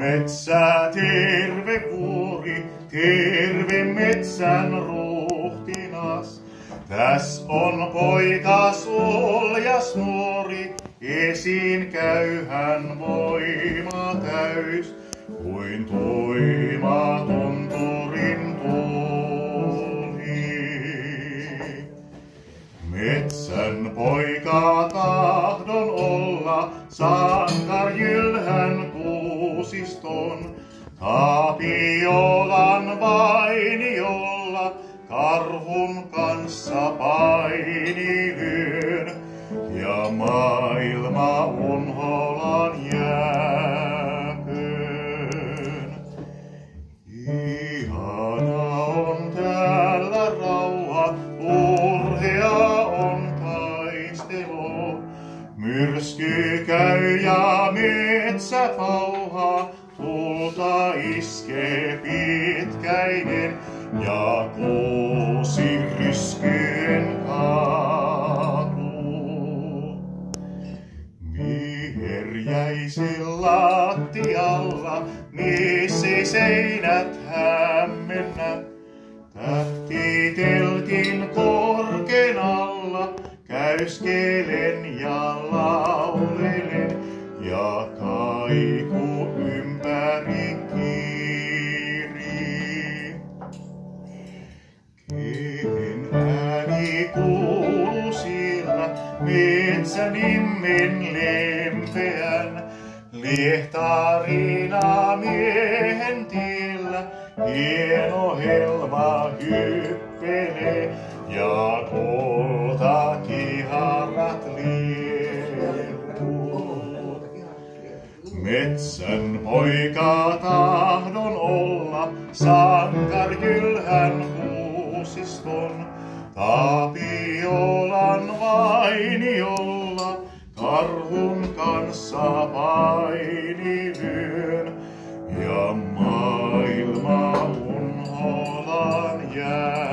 Metsä terve vuori, terve metsän ruhtinas. Täs on poikas oljas nuori, esiin käy hän voima täys, kuin tuima tunturin tuuli. Metsän poika tahdon olla, sankarjylhän kuusiston, Tapiolan vainiolla, karhun kanssa painilyön, ja maailma unholan jääköön. Ihana on täällä rauha, urhea on taistelu. Myrsky käy ja metsä pauhaa, tulta iskee pitkäinen ja kuusi ryskyen kaatuu. Viheriäisen lattialla, missä seinät hämmennä, tähtiteltin korkein alla, käyskelen ja laulelen, ja kaiku ympäri kiiri. Kenen ääni kuuluu siellä, metsänimmen lempeän, liehtarina miehen tiellä, hieno helma hyppelee, ja kultakiharat liehuu. Metsän poika tahdon olla, sankarjylhän kuusiston, Tapiolan vainiolla, karhun kanssa painilyön, ja maailma unholan jää.